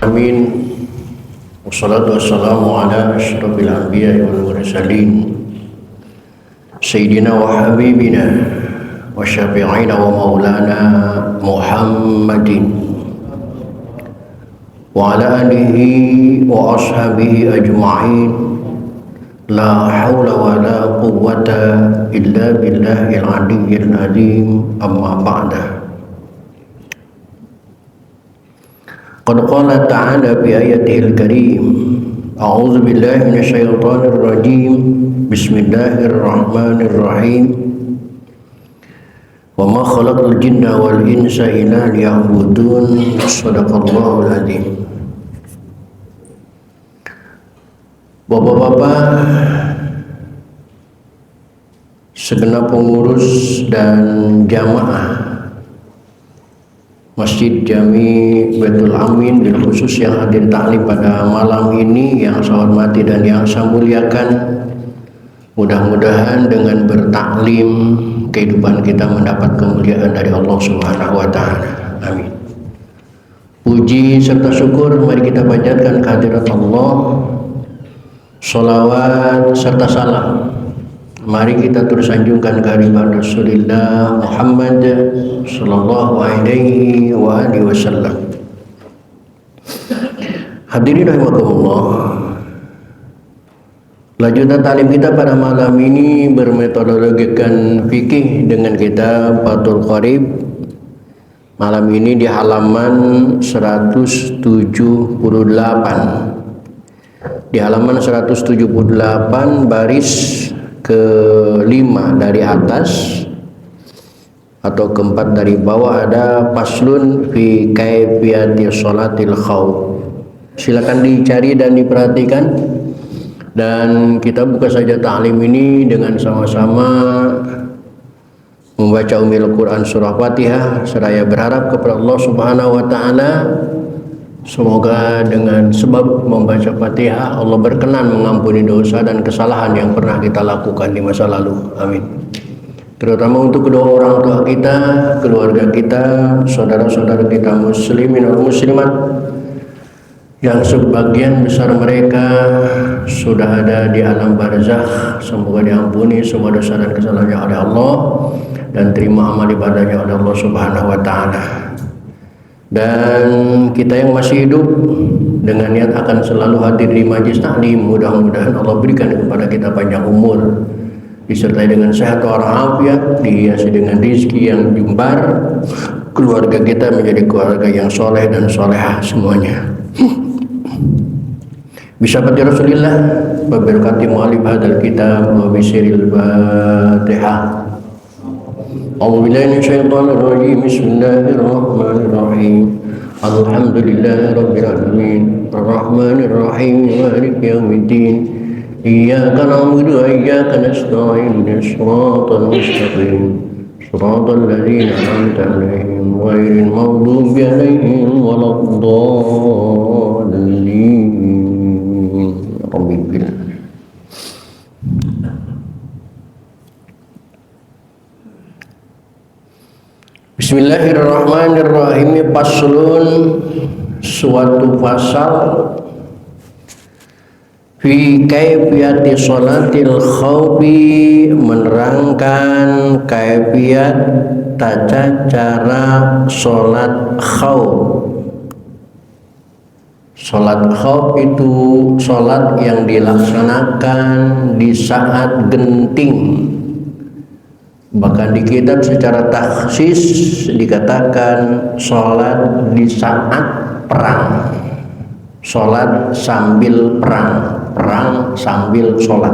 Amin. Wassalatu wassalamu ala asyrafil anbiya'i wal mursalin Sayyidina wa habibina wa syafi'ina wa maulana Muhammadin wa ala alihi wa ashabihi ajma'in. La hawla wa la quwwata illa billahil aliyyil azim. Amma ba'da. Qad qala ta'ala bi ayatihil karim. A'udzu billahi minasyaitonir rajim. Bismillahirrahmanirrahim. Wa ma khalaqtul jinna wal insa illa liya'budun. Shadaqallahul azim. Bapak-bapak, segenap pengurus dan jamaah Masjid Jami Baitul Amin, bil khusus yang hadir ta'lim pada malam ini, yang saya hormati dan yang saya muliakan. Mudah-mudahan dengan bertaklim kehidupan kita mendapat kemuliaan dari Allah Subhanahu wa taala. Amin. Puji serta syukur mari kita panjatkan kehadirat Allah. Salawat serta salam mari kita terus anjungkan kehadirat Rasulullah Muhammad sallallahu alaihi wa alihi wasallam. Hadirin rahimakumullah. Lanjutan talim kita pada malam ini bermetodologikan fikih dengan kitab Fathul Qarib. Malam ini di halaman 178. Di halaman 178 baris kelima dari atas atau keempat dari bawah ada faslun fi kaifiyati sholatil khauf. Silakan dicari dan diperhatikan, dan kita buka saja ta'lim ini dengan sama-sama membaca Ummul Quran surah Fatihah seraya berharap kepada Allah Subhanahu wa taala. Semoga dengan sebab membaca Fatihah Allah berkenan mengampuni dosa dan kesalahan yang pernah kita lakukan di masa lalu. Amin. Terutama untuk kedua orang tua kita, keluarga kita, saudara-saudara kita muslimin dan muslimat yang sebagian besar mereka sudah ada di alam barzakh. Semoga diampuni semua dosa dan kesalahannya oleh Allah dan terima amal ibadahnya oleh Allah Subhanahu wa taala. Dan kita yang masih hidup dengan niat akan selalu hadir di majlis taklim, mudah-mudahan Allah berikan kepada kita panjang umur, disertai dengan sehat walafiat, dihiasi dengan rizki yang jembar, keluarga kita menjadi keluarga yang soleh dan solehah semuanya. Bismillah Rasulillah wa barakati mu'alif hadal kitab wa bisiril Fatihah. A'udzu billahi minasyaitonir rajim. Bismillahirrahmanirrahim. Alhamdulillahirabbil alamin. Arrahmanir rahim. Maliki yaumiddin. Iyyaka na'budu wa iyyaka nasta'in. Shiratal mustaqim. Shiratal ladzina an'amta 'alaihim ghairil maghdubi 'alaihim waladdallin. Amin. Bismillahirrahmanirrahim. Faslun, suatu pasal fi kaifiyati sholatil khawfi, menerangkan kaifiyat tata cara sholat khawf. Sholat khawf itu sholat yang dilaksanakan di saat genting. Bahkan di kitab secara takhsis dikatakan sholat di saat perang, sholat sambil perang, perang sambil sholat.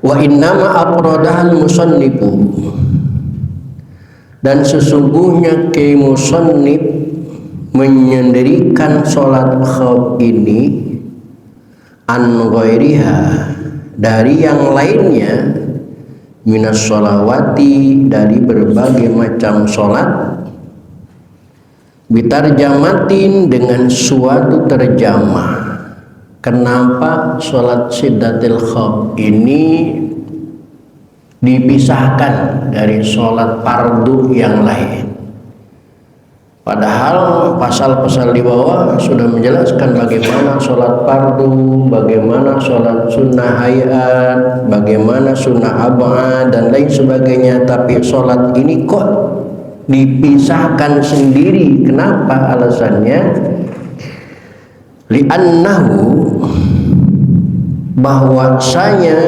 Wa innama afradahal musannifu, dan sesungguhnya musannif menyendirikan sholat khawf ini an ghairiha, dari yang lainnya, minas sholawati, dari berbagai macam sholat, bitarjamatin, dengan suatu terjemah. Kenapa sholat Siddatil Khawf ini dipisahkan dari sholat fardu yang lain? Padahal pasal-pasal di bawah sudah menjelaskan bagaimana sholat fardu, bagaimana sholat sunnah hayat, bagaimana sunnah abad dan lain sebagainya. Tapi sholat ini kok dipisahkan sendiri. Kenapa alasannya? Li'annahu, bahwasanya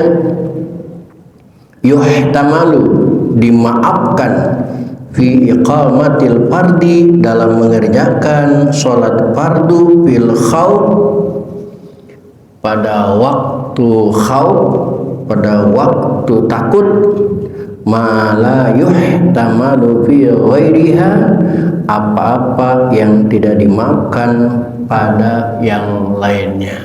yuhtamalu, dimaafkan, fi iqamatil fardi, dalam mengerjakan sholat fardu, fil khawf, pada waktu khawf, pada waktu takut, ma la yuhtamalu fi ghairiha, apa-apa yang tidak dimaafkan pada yang lainnya.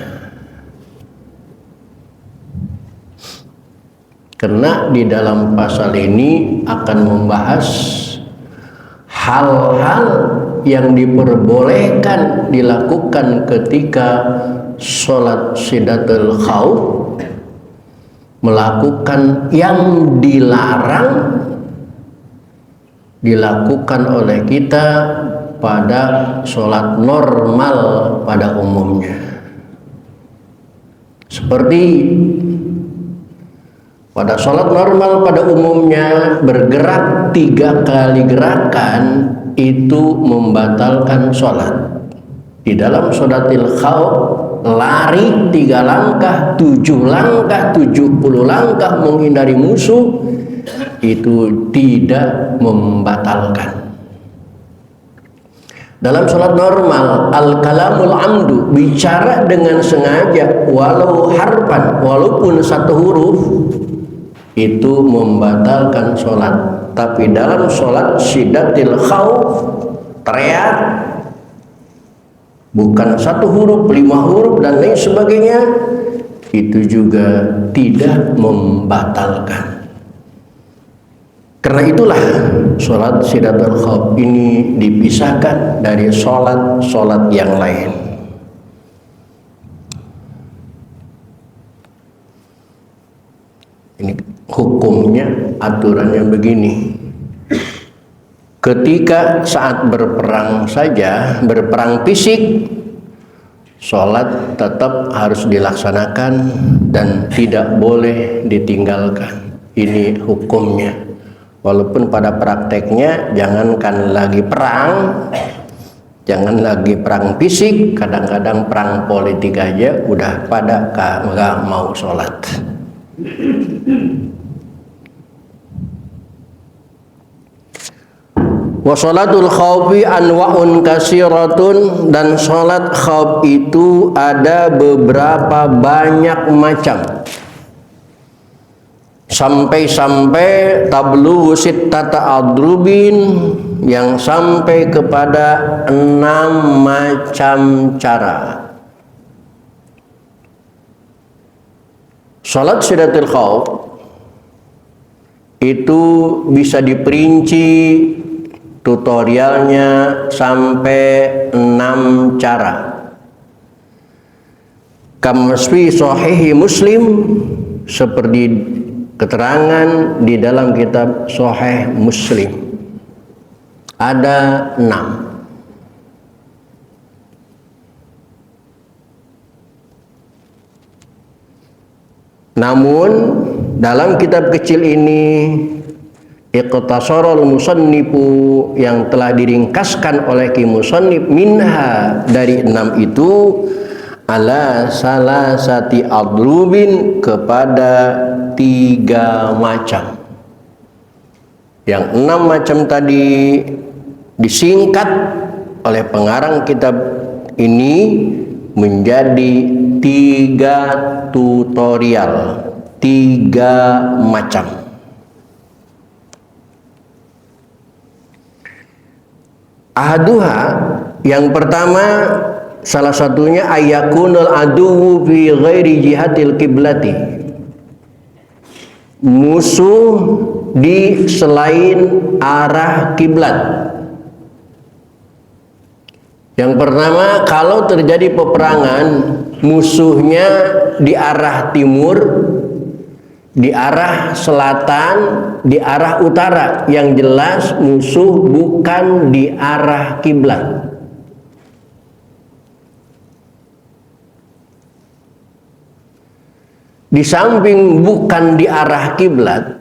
Karena di dalam pasal ini akan membahas hal-hal yang diperbolehkan dilakukan ketika sholat Sidatul Khawf, melakukan yang dilarang dilakukan oleh kita pada sholat normal pada umumnya. Seperti pada sholat normal pada umumnya, bergerak 3 kali gerakan itu membatalkan sholat. Di dalam sholatil khawf, lari 3 langkah, 7 langkah, 70 langkah menghindari musuh, itu tidak membatalkan. Dalam sholat normal, al-kalamul amdu, bicara dengan sengaja, walau harfan, walaupun 1 huruf, itu membatalkan sholat. Tapi dalam sholat Sidatul Khawf, teriak, bukan 1 huruf, 5 huruf dan lain sebagainya, itu juga tidak membatalkan. Karena itulah sholat Sidatul Khawf ini dipisahkan dari sholat-sholat yang lain. Ini hukumnya, aturannya begini. Ketika saat berperang saja, berperang fisik, sholat tetap harus dilaksanakan dan tidak boleh ditinggalkan. Ini hukumnya. Walaupun pada prakteknya jangankan lagi perang, jangan lagi perang fisik, kadang-kadang perang politik aja udah pada nggak mau sholat. Wa sholatul khawfi anwa'un kasiratun, dan sholat khawf itu ada beberapa banyak macam, sampai-sampai tablughu sittata adrubin, yang sampai kepada 6 macam cara. Sholat Sidatul Khawf itu bisa diperinci tutorialnya sampai 6 cara. Kamasfi Sahih Muslim, seperti keterangan di dalam kitab Sahih Muslim, ada 6. Namun dalam kitab kecil ini, iqtasarul musannifu, yang telah diringkaskan oleh Ki Musannif, minha, dari 6 itu, ala salasati adrubin, kepada 3 macam. Yang 6 macam tadi disingkat oleh pengarang kitab ini menjadi 3 tutorial, 3 macam. Ahaduha, yang pertama, salah satunya ayakunul aduwu fi ghairi jihatil kiblati, musuh di selain arah kiblat. Yang pertama, kalau terjadi peperangan, musuhnya di arah timur, di arah selatan, di arah utara. Yang jelas musuh bukan di arah kiblat. Di samping bukan di arah kiblat,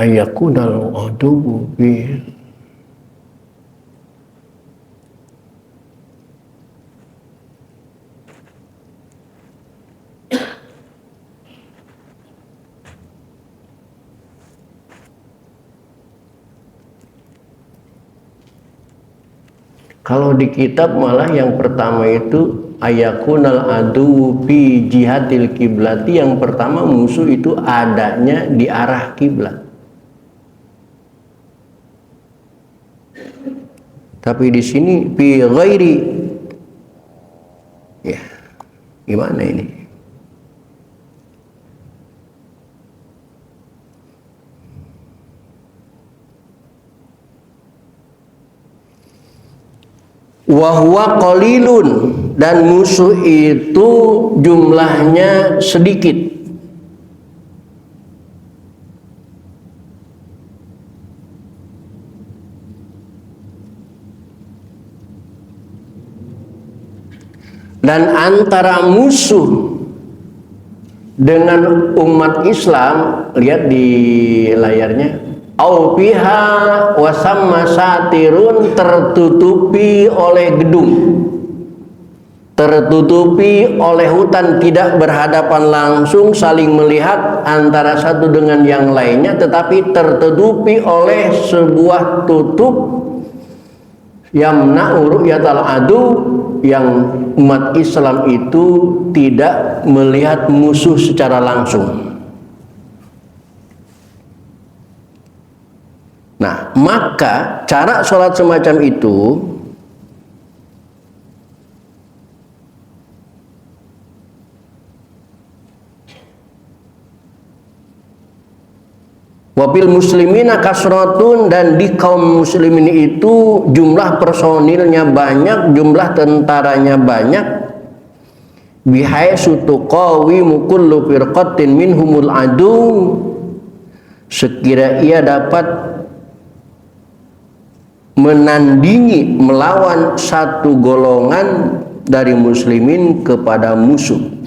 ayakunal aduwwu bi kalau di kitab malah yang pertama itu ayakunal adu fi jihatil kiblati, yang pertama musuh itu adanya di arah kiblat. Tapi di sini fi ghairi, ya gimana ini? Wahwa qalilun, dan musuh itu jumlahnya sedikit. Dan antara musuh dengan umat Islam, lihat di layarnya, au fiha wasamma satirun, tertutupi oleh gedung, tertutupi oleh hutan, tidak berhadapan langsung saling melihat antara satu dengan yang lainnya, tetapi tertutupi oleh sebuah tutup yamna'u ru'yatal adu, yang umat Islam itu tidak melihat musuh secara langsung. Nah, maka cara sholat semacam itu wabil muslimina kasratun, dan di kaum muslimin itu jumlah personilnya banyak, jumlah tentaranya banyak, bihaitsu tuqawimu kullu firqatin minhumul adu, sekira ia dapat menandingi, melawan satu golongan dari muslimin kepada musuh.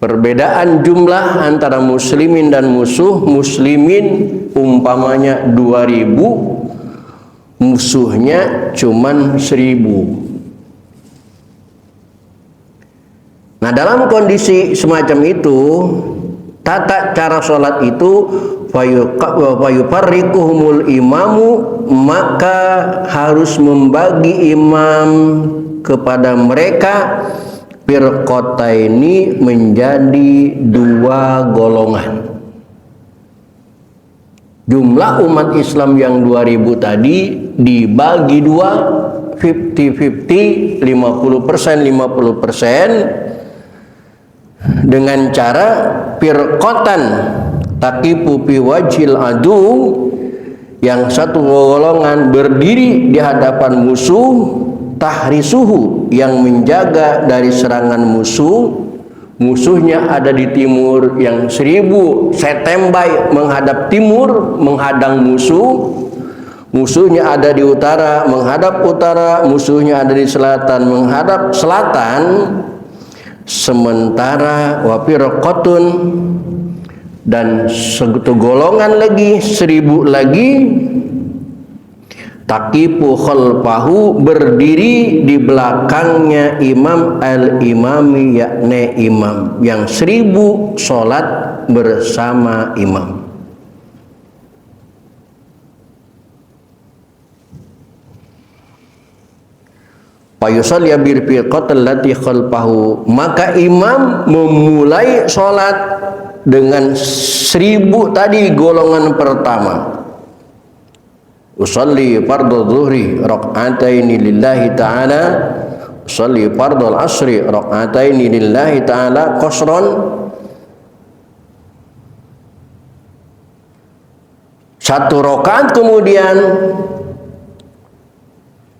Perbedaan jumlah antara muslimin dan musuh, muslimin umpamanya 2000, musuhnya cuman 1000. Nah, dalam kondisi semacam itu, tata cara sholat itu fayufarriquhumul imamu, maka harus membagi imam kepada mereka firqataini, menjadi 2 golongan. Jumlah umat Islam yang 2000 tadi dibagi 2, 50-50, 50%, dengan cara firqatan taqifu fi wajhil adu, yang satu golongan berdiri di hadapan musuh, tahrisuhu, yang menjaga dari serangan musuh. Musuhnya ada di timur, yang 1000 standby menghadap timur menghadang musuh. Musuhnya ada di utara menghadap utara, musuhnya ada di selatan menghadap selatan. Sementara wa firqatun, dan satu golongan lagi, 1000 lagi, taqifu khalfahu, berdiri di belakangnya imam al-imami, yakni imam yang 1000 sholat bersama imam. Fayusalli bil firqatil lati khalfahu, maka imam memulai sholat dengan 1000 tadi, golongan pertama. Usalli fardhu dhuhri rak'ataini lillahi ta'ala, usalli fardhu al-asri rak'ataini lillahi ta'ala qasran, satu rakaat, kemudian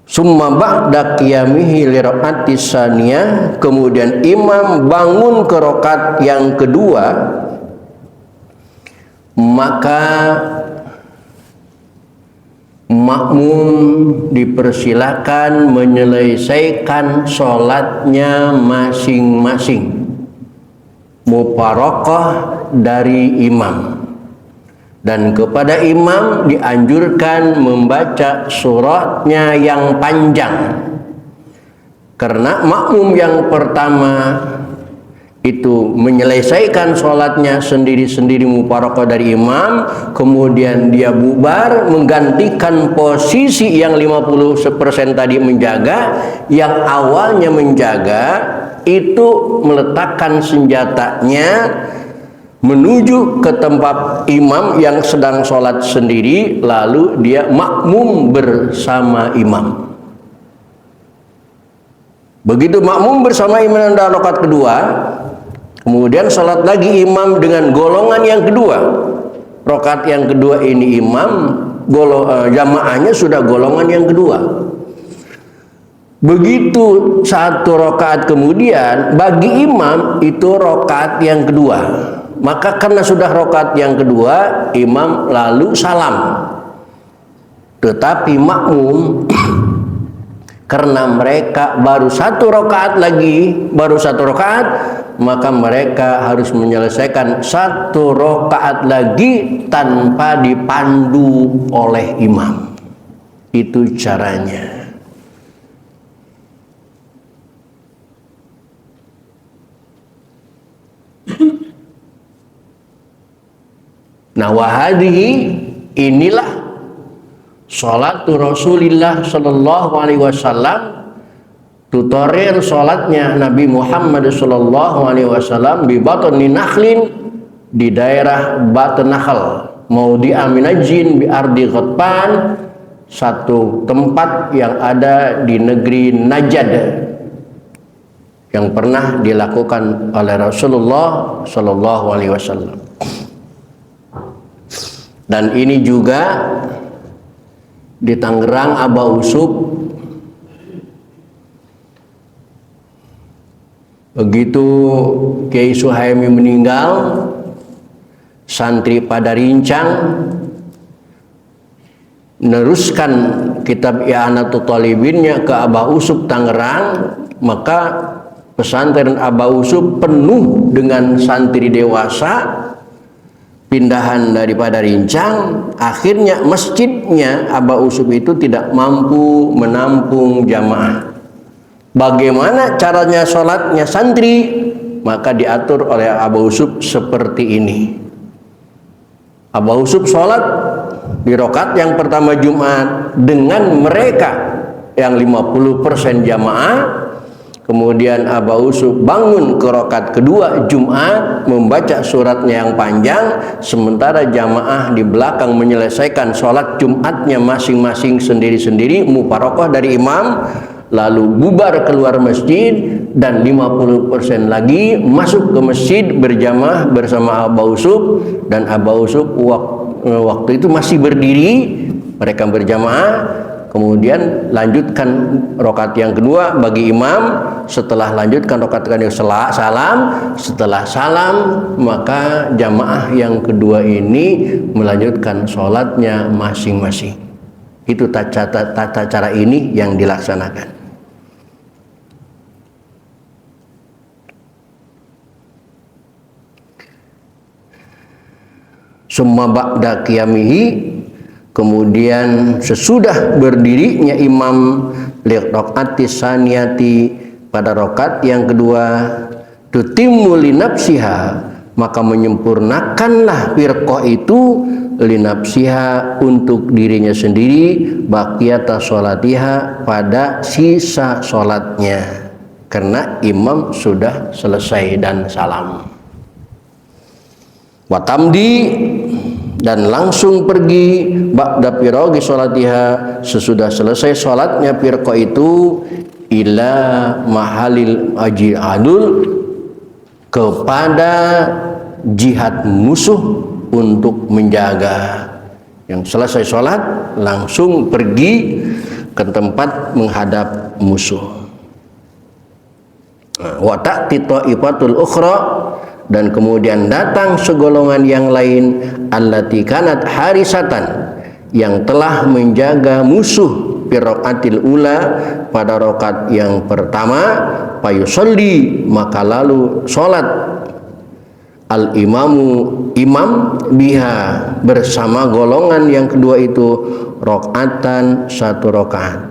summa ba'da qiyamihi li rakaati tsaniyah, kemudian imam bangun ke rakaat yang kedua, maka makmum dipersilakan menyelesaikan sholatnya masing-masing, mufaraqah dari imam, dan kepada imam dianjurkan membaca suratnya yang panjang, karena makmum yang pertama itu menyelesaikan sholatnya sendiri-sendiri mufaraqah dari imam, kemudian dia bubar menggantikan posisi yang 50% tadi menjaga, yang awalnya menjaga itu meletakkan senjatanya menuju ke tempat imam yang sedang sholat sendiri, lalu dia makmum bersama imam. Begitu makmum bersama imam dalam rakaat kedua, kemudian sholat lagi imam dengan golongan yang kedua. Rakaat yang kedua ini imam, jamaahnya sudah golongan yang kedua. Begitu satu rakaat kemudian, bagi imam itu rakaat yang kedua. Maka karena sudah rakaat yang kedua, imam lalu salam. Tetapi makmum karena mereka baru satu rakaat lagi, maka mereka harus menyelesaikan satu rakaat lagi tanpa dipandu oleh imam. Itu caranya. Nah, wahadihi, inilah salatu Rasulillah sallallahu alaihi wasallam, tutorial salatnya Nabi Muhammad sallallahu alaihi wasallam di batni nakhlin, di daerah Batn Nakhl, maudi aminajin bi ardi Ghatpan, satu tempat yang ada di negeri Najd yang pernah dilakukan oleh Rasulullah sallallahu alaihi wasallam. Dan ini juga di Tangerang Aba Usub. Begitu Kiai Suhaimi meninggal, santri pada Rincang meneruskan kitab I'anatul Talibinnya ke Aba Usub Tangerang, maka pesantren Aba Usub penuh dengan santri dewasa pindahan daripada Rincang. Akhirnya masjidnya Aba Usub itu tidak mampu menampung jamaah. Bagaimana caranya sholatnya santri? Maka diatur oleh Aba Usub seperti ini. Aba Usub sholat di rakaat yang pertama Jumat dengan mereka yang 50% jamaah. Kemudian Aba Usub bangun ke rakaat kedua Jumat membaca suratnya yang panjang, sementara jamaah di belakang menyelesaikan sholat Jumatnya masing-masing sendiri-sendiri, mufaraqah dari imam, lalu bubar keluar masjid, dan 50% lagi masuk ke masjid berjamaah bersama Aba Usub. Dan Aba Usub waktu itu masih berdiri, mereka berjamaah. Kemudian lanjutkan rakaat yang kedua bagi imam. Setelah lanjutkan rakaat yang salam, setelah salam maka jamaah yang kedua ini melanjutkan sholatnya masing-masing. Itu tata cara ini yang dilaksanakan. Summa ba'da qiyamihi, kemudian sesudah berdirinya imam liqraqati saniyati, pada rakaat yang kedua, tutimmu linafsiha, maka menyempurnakanlah firqah itu linafsiha, untuk dirinya sendiri, baqiyata sholatiha, pada sisa sholatnya, karena imam sudah selesai dan salam. Watamdi, dan langsung pergi ba'da firaghi sholatiha, sesudah selesai sholatnya firqah itu, ila mahalil adul, kepada jihad musuh untuk menjaga. Yang selesai sholat langsung pergi ke tempat menghadap musuh. Wa ta'ti ta'ifatul ukhra, dan kemudian datang segolongan yang lain, allati kanat harisatan, yang telah menjaga musuh, fi raqatil ula, pada rakaat yang pertama, fayusalli, maka lalu salat al imamu, imam, biha, bersama golongan yang kedua itu, rakaatan, satu rakaat.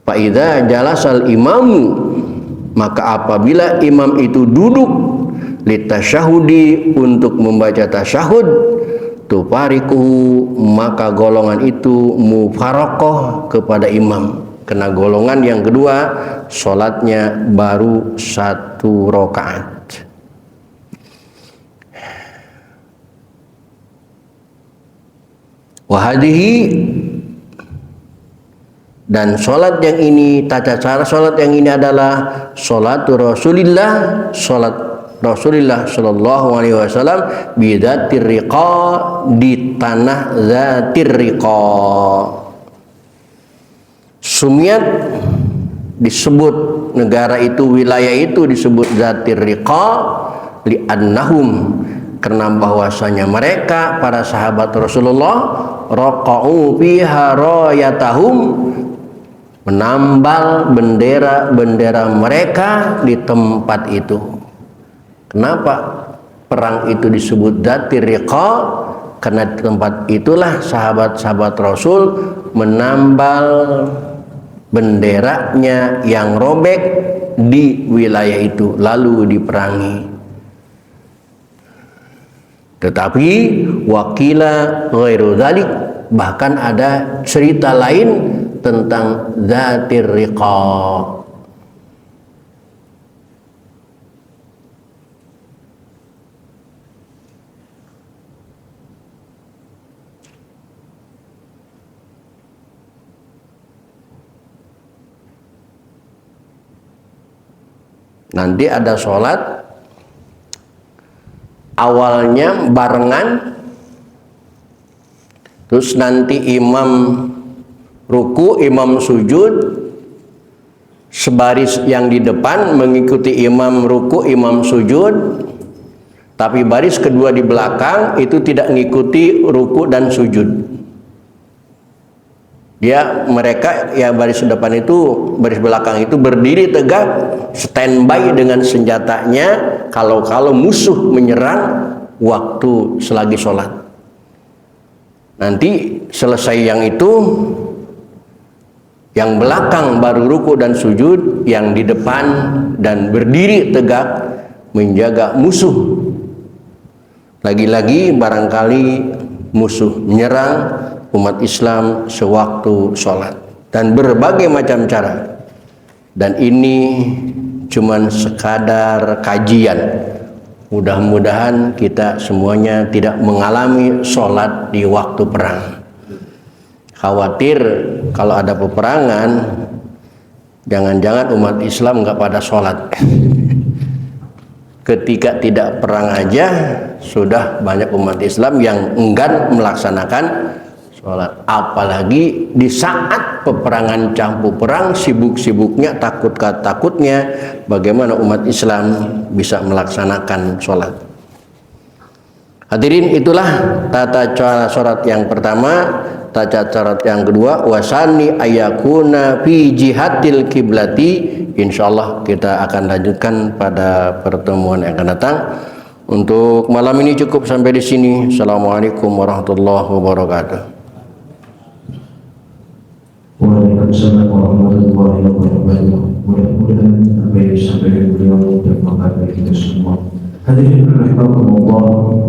Fa idza jalasal imamu, maka apabila imam itu duduk, litasyahudi, untuk membaca tasyahud, tufariquhu, maka golongan itu mufaraqah kepada imam, karena golongan yang kedua salatnya baru satu rakaat. Wahadihi, dan sholat yang ini, tata cara sholat yang ini adalah sholatu Rasulillah, sholat Rasulullah Shallallahu Alaihi Wasallam, bidatir riqa, di tanah zatir riqa. Sumiyat, disebut negara itu, wilayah itu disebut zatir riqa, li'annahum, karena bahwasanya mereka para sahabat Rasulullah raqa'u fiha rayatahum, menambal bendera-bendera mereka di tempat itu. Kenapa perang itu disebut Zatir Riqa? Karena di tempat itulah sahabat-sahabat Rasul menambal benderanya yang robek di wilayah itu, lalu diperangi. Tetapi wakila ghairu dzalik, bahkan ada cerita lain tentang Zatir Riqa. Nanti ada sholat, awalnya barengan, terus nanti imam ruku, imam sujud, sebaris yang di depan mengikuti imam ruku, imam sujud, tapi baris kedua di belakang itu tidak mengikuti ruku dan sujud. Mereka ya baris depan itu, baris belakang itu berdiri tegak, standby dengan senjatanya kalau musuh menyerang waktu selagi sholat. Nanti selesai yang itu, yang belakang baru ruku dan sujud, yang di depan dan berdiri tegak menjaga musuh. Lagi-lagi barangkali musuh menyerang umat Islam sewaktu sholat, dan berbagai macam cara. Dan ini cuman sekadar kajian. Mudah-mudahan kita semuanya tidak mengalami sholat di waktu perang. Khawatir kalau ada peperangan, jangan-jangan umat Islam nggak pada sholat. Ketika tidak perang aja sudah banyak umat Islam yang enggan melaksanakan sholat, apalagi di saat peperangan campur perang, sibuk-sibuknya, takutnya, bagaimana umat Islam bisa melaksanakan sholat. Hadirin, itulah tata cara sholat yang pertama. Tata cara yang kedua, wasani ayakuna fi jihatil kiblati. Insyaallah kita akan lanjutkan pada pertemuan yang akan datang. Untuk malam ini cukup sampai di sini. Assalamualaikum warahmatullahi wabarakatuh. Waalaikumsalam warahmatullahi wabarakatuh. Mudah-mudahan apa yang disampaikan beliau bermanfaat bagi kita semua. Hadirin rahimakumullah,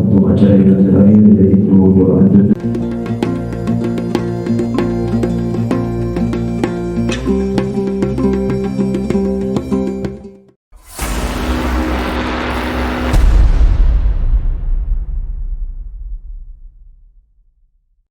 untuk acara yang terakhir yaitu doa tutup.